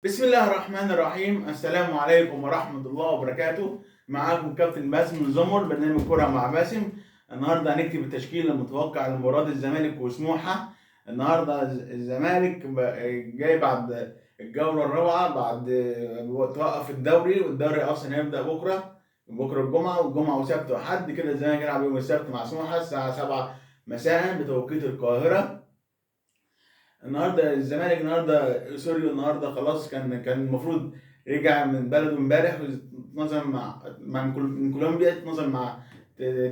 بسم الله الرحمن الرحيم. السلام عليكم ورحمة الله وبركاته. معاكم كابتن باسم الزمر، برنامج كرة مع باسم. النهارده هنكتب التشكيل المتوقع لمباراة الزمالك وسموحة. النهارده الزمالك جاي بعد الجولة الرابعة، بعد توقف الدوري، والدوري أصلا هيبدأ بكرة الجمعة، والجمعة وسبت وحد كده الزمالك يلعب يوم السبت مع سموحة الساعة 7 مساء بتوقيت القاهرة. النهارده الزمالك النهارده خلاص كان المفروض رجع من بلده امبارح، اتنظم من كولومبيا، اتنظم مع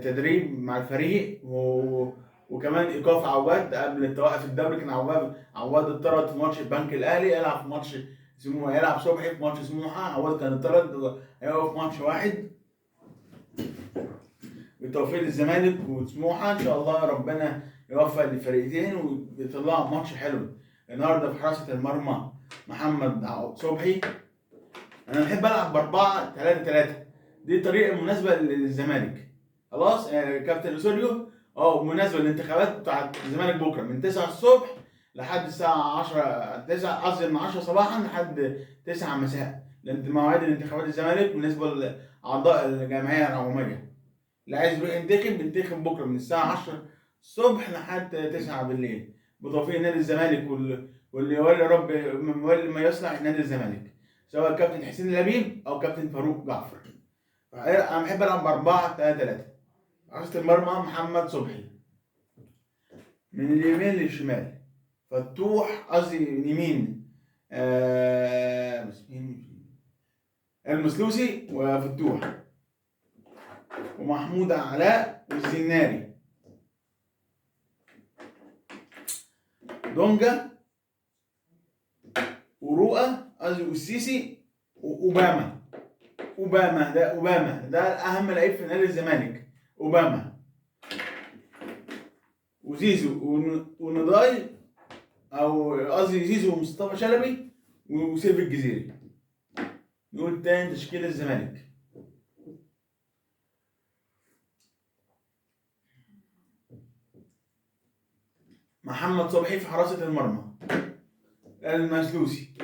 تدريب مع الفريق وكمان ايقاف عواد قبل التوقف الدوري. كان عواد اتطرد في ماتش البنك الاهلي، يلعب في ماتش سموحه، يلعب صبحي في ماتش سموحه. عواد كان اتطرد، هيقف ماتش واحد. بتوفيق الزمالك وسموحه ان شاء الله، ربنا يوفق الفريقين ويطلعوا ماتش حلو. النهارده في حراسه المرمى محمد صبحي. انا بحب العب ب4-3-3، دي طريقه مناسبه للزمالك. خلاص كابتن اسوريو، مناسبه للانتخابات بتاعت الزمالك بكره من 9 الصبح لحد الساعه 10، 9 قصدي من 10 صباحا لحد 9 مساء. لان مواعيد الانتخابات الزمالك بالنسبه لاعضاء الجمعيه العموميه، اللي عايز يروح بينتخب بكره من الساعه 10 الصبح لحد 9 بالليل، بتوفيق نادي الزمالك واللي يولي رب يولي ما يصلح نادي الزمالك، سواء كابتن حسين لبيب او كابتن فاروق جعفر. انا بحب العب ب4-3-3. حراسة المرمى محمد صبحي، من اليمين للشمال فتوح، قصدي اليمين المسلوسي وفتوح ومحمود علاء والزناري، دونجا ورؤى قصدي والسيسي واوباما. اوباما ده اهم لعيب في نادي الزمالك، اوباما وزيزو ونضاي، او قصدي زيزو ومصطفى شلبي وسيف الجزيري. نقول تاني تشكيل الزمالك: محمد صبحي في حراسة المرمى، المسلوسي،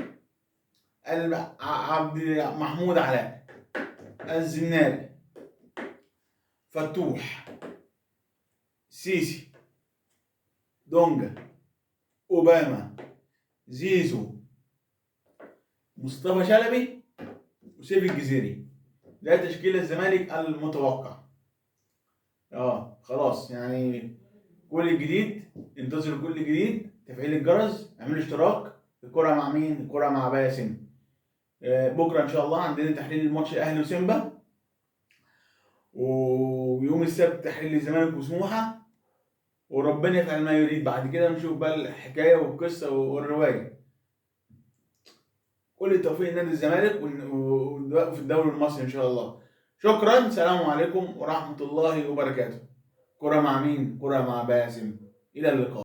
عبد محمود علاء، الزناري، فتوح، سيسي، دونجا، اوباما، زيزو، مصطفى شلبي وسيف الجزيري. ده تشكيل الزمالك المتوقع. خلاص يعني كل جديد، انتظروا كل جديد، تفعيل الجرس، اعملوا اشتراك. الكرة مع مين؟ الكرة مع باسم. بكره ان شاء الله عندنا تحليل الماتش الاهلي وسيمبا، ويوم السبت تحليل الزمالك وسموحه، وربنا يفعل ما يريد. بعد كده نشوف بقى الحكايه والقصه والروايه. كل التوفيق لنادي الزمالك وفي الدوري المصري ان شاء الله. شكرا، سلام عليكم ورحمه الله وبركاته. كرة مع مين؟ كرة مع باسم. الى اللقاء.